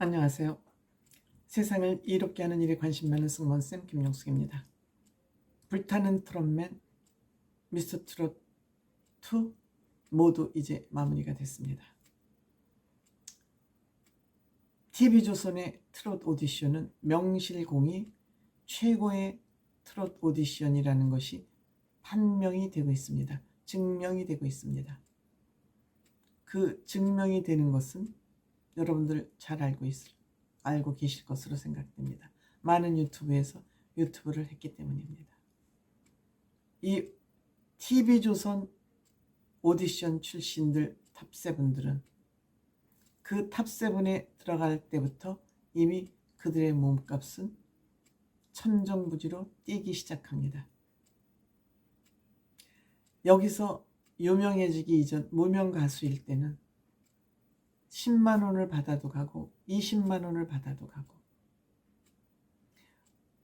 안녕하세요. 세상을 이롭게 하는 일에 관심 많은 승무원쌤 김용숙입니다. 불타는 트롯맨, 미스터 트롯 2 모두 이제 마무리가 됐습니다. TV조선의 트롯 오디션은 명실공히 최고의 트롯 오디션이라는 것이 판명이 되고 있습니다. 증명이 되고 있습니다. 그 증명이 되는 것은 여러분들 잘 알고 계실 것으로 생각됩니다. 많은 유튜브에서 유튜브를 했기 때문입니다. 이 TV조선 오디션 출신들 탑7들은 그 탑7에 들어갈 때부터 이미 그들의 몸값은 천정부지로 뛰기 시작합니다. 여기서 유명해지기 이전 무명 가수일 때는 10만 원을 받아도 가고 20만 원을 받아도 가고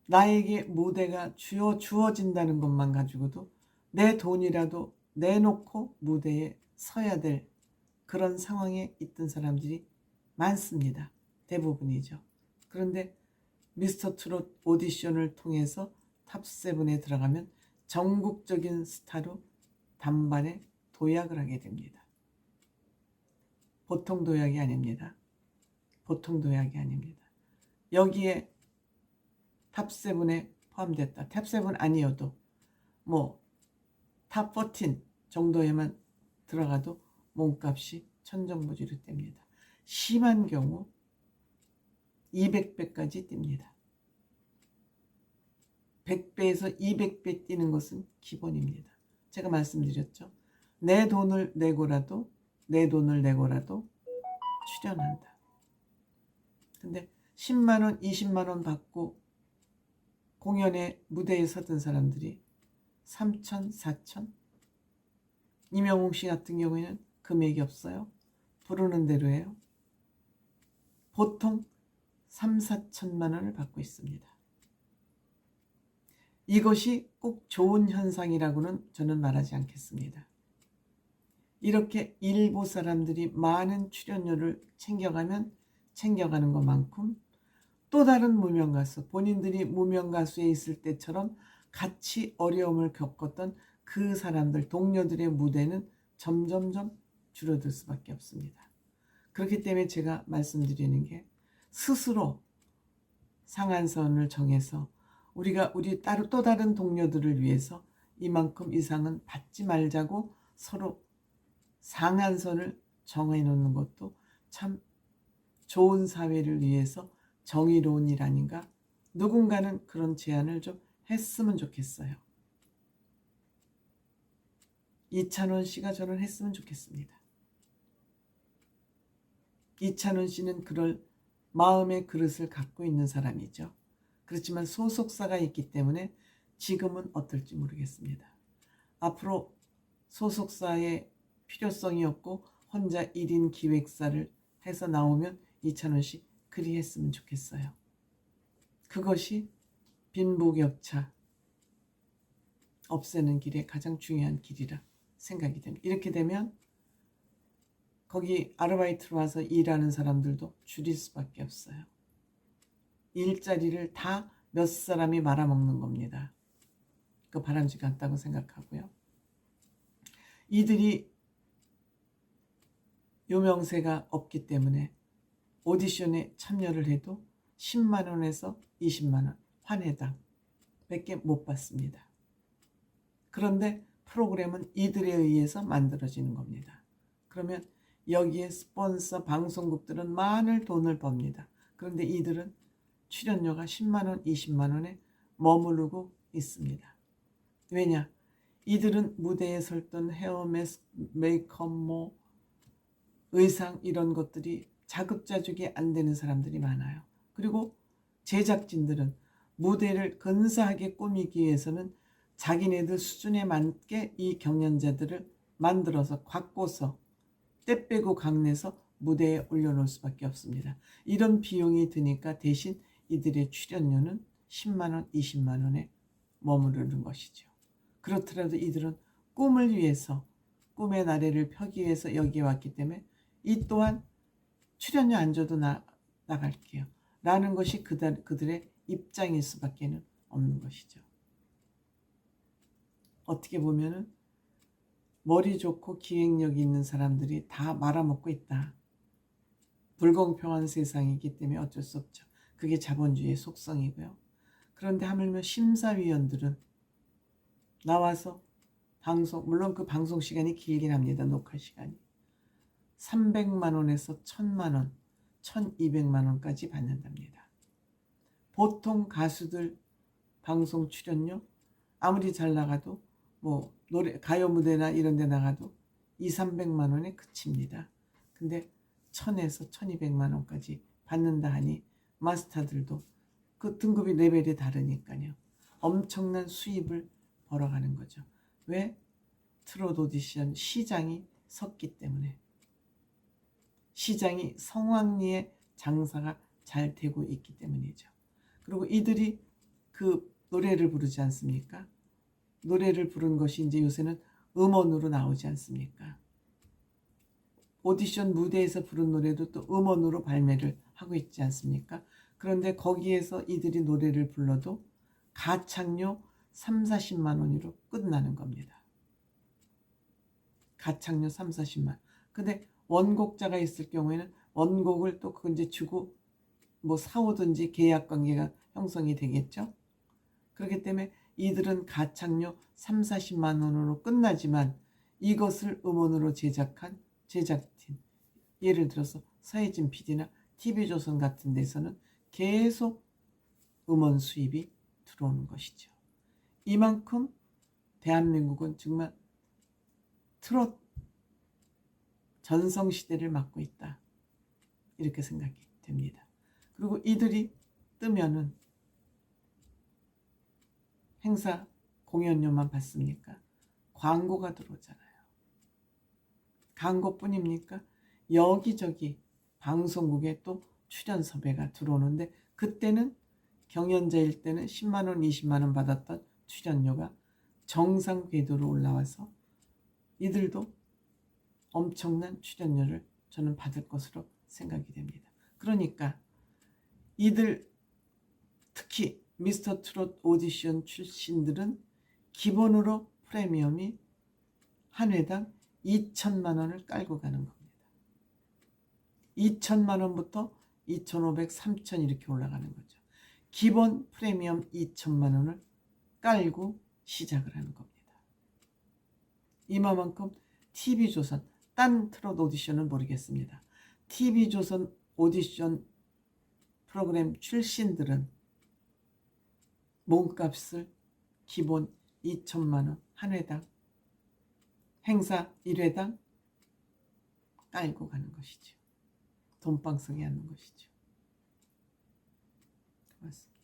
나에게 무대가 주어진다는 것만 가지고도 내 돈이라도 내놓고 무대에 서야 될 그런 상황에 있던 사람들이 많습니다. 대부분이죠. 그런데 미스터 트롯 오디션을 통해서 탑7에 들어가면 전국적인 스타로 단번에 도약을 하게 됩니다. 보통 도약이 아닙니다. 보통 도약이 아닙니다. 여기에 탑7에 포함됐다. 탑7 아니어도 뭐 탑14 정도에만 들어가도 몸값이 천정부지로 뗍니다. 심한 경우 200배까지 뗍니다. 100배에서 200배 뛰는 것은 기본입니다. 제가 말씀드렸죠. 내 돈을 내고라도 출연한다. 근데 10만 원, 20만 원 받고 공연에 무대에 서던 사람들이 3천, 4천? 이명웅 씨 같은 경우에는 금액이 없어요. 부르는 대로 해요. 보통 3, 4천만 원을 받고 있습니다. 이것이 꼭 좋은 현상이라고는 저는 말하지 않겠습니다. 이렇게 일부 사람들이 많은 출연료를 챙겨가는 것만큼 또 다른 무명가수, 본인들이 무명가수에 있을 때처럼 같이 어려움을 겪었던 그 사람들, 동료들의 무대는 점점점 줄어들 수밖에 없습니다. 그렇기 때문에 제가 말씀드리는 게 스스로 상한선을 정해서 우리가 또 다른 동료들을 위해서 이만큼 이상은 받지 말자고 서로 상한선을 정해놓는 것도 참 좋은 사회를 위해서 정의로운 일 아닌가? 누군가는 그런 제안을 좀 했으면 좋겠어요. 이찬원 씨가 저는 했으면 좋겠습니다. 이찬원 씨는 그럴 마음의 그릇을 갖고 있는 사람이죠. 그렇지만 소속사가 있기 때문에 지금은 어떨지 모르겠습니다. 앞으로 소속사의 필요성이 없고 혼자 1인 기획사를 해서 나오면 이찬원 씨 그리 했으면 좋겠어요. 그것이 빈부격차 없애는 길에 가장 중요한 길이라 생각이 됩니다. 이렇게 되면 거기 아르바이트로 와서 일하는 사람들도 줄일 수밖에 없어요. 일자리를 다 몇 사람이 말아먹는 겁니다. 그 바람직하지 않다고 생각하고요. 이들이 유명세가 없기 때문에 오디션에 참여를 해도 10만 원에서 20만 원 한 회당 밖에 못 받습니다. 그런데 프로그램은 이들에 의해서 만들어지는 겁니다. 그러면 여기에 스폰서 방송국들은 많은 돈을 법니다. 그런데 이들은 출연료가 10만 원, 20만 원에 머무르고 있습니다. 왜냐? 이들은 무대에 설던 헤어 메이크업, 의상 이런 것들이 자급자족이 안 되는 사람들이 많아요. 그리고 제작진들은 무대를 근사하게 꾸미기 위해서는 자기네들 수준에 맞게 이 경연자들을 만들어서 갖고서 때 빼고 강내서 무대에 올려놓을 수밖에 없습니다. 이런 비용이 드니까 대신 이들의 출연료는 10만 원, 20만 원에 머무르는 것이죠. 그렇더라도 이들은 꿈을 위해서, 꿈의 나래를 펴기 위해서 여기에 왔기 때문에 이 또한 출연료 안 줘도 나갈게요. 라는 것이 그들의 입장일 수밖에 없는 것이죠. 어떻게 보면은 머리 좋고 기획력 있는 사람들이 다 말아먹고 있다. 불공평한 세상이기 때문에 어쩔 수 없죠. 그게 자본주의의 속성이고요. 그런데 하물며 심사위원들은 나와서 물론 그 방송 시간이 길긴 합니다. 녹화 시간이. 300만 원에서 1000만 원, 1200만 원까지 받는답니다. 보통 가수들 방송 출연료 아무리 잘 나가도 뭐 가요 무대나 이런 데 나가도 200~300만 원에 그칩니다. 근데 1000에서 1200만 원까지 받는다 하니 마스터들도 그 등급이 레벨이 다르니까요. 엄청난 수입을 벌어가는 거죠. 왜? 트롯 오디션 시장이 섰기 때문에. 시장이 성황리에 장사가 잘 되고 있기 때문이죠. 그리고 이들이 그 노래를 부르지 않습니까? 노래를 부른 것이 이제 요새는 음원으로 나오지 않습니까? 오디션 무대에서 부른 노래도 또 음원으로 발매를 하고 있지 않습니까? 그런데 거기에서 이들이 노래를 불러도 가창료 30~40만 원으로 끝나는 겁니다. 가창료 30~40만. 근데 원곡자가 있을 경우에는 원곡을 또 그거 이제 주고 뭐 사오든지 계약 관계가 형성이 되겠죠. 그렇기 때문에 이들은 가창료 30~40만 원으로 끝나지만 이것을 음원으로 제작한 제작팀, 예를 들어서 서혜진 PD나 TV조선 같은 데서는 계속 음원 수입이 들어오는 것이죠. 이만큼 대한민국은 정말 트롯 전성시대를 맞고 있다. 이렇게 생각이 됩니다. 그리고 이들이 뜨면은 행사 공연료만 받습니까? 광고가 들어오잖아요. 광고뿐입니까? 여기저기 방송국에 또 출연 섭외가 들어오는데 그때는 경연자일 때는 10만 원, 20만 원 받았던 출연료가 정상 궤도로 올라와서 이들도 엄청난 출연료를 저는 받을 것으로 생각이 됩니다. 그러니까 이들 특히 미스터 트롯 오디션 출신들은 기본으로 프리미엄이 한 회당 2천만 원을 깔고 가는 겁니다. 2천만 원부터 2,500, 3천 이렇게 올라가는 거죠. 기본 프리미엄 2천만 원을 깔고 시작을 하는 겁니다. 이만큼 TV조선, 딴 트롯 오디션은 모르겠습니다. TV조선 오디션 프로그램 출신들은 몸값을 기본 2천만 원 한 회당, 행사 1회당 깔고 가는 것이죠. 돈방석에 앉는 것이죠. 고맙습니다.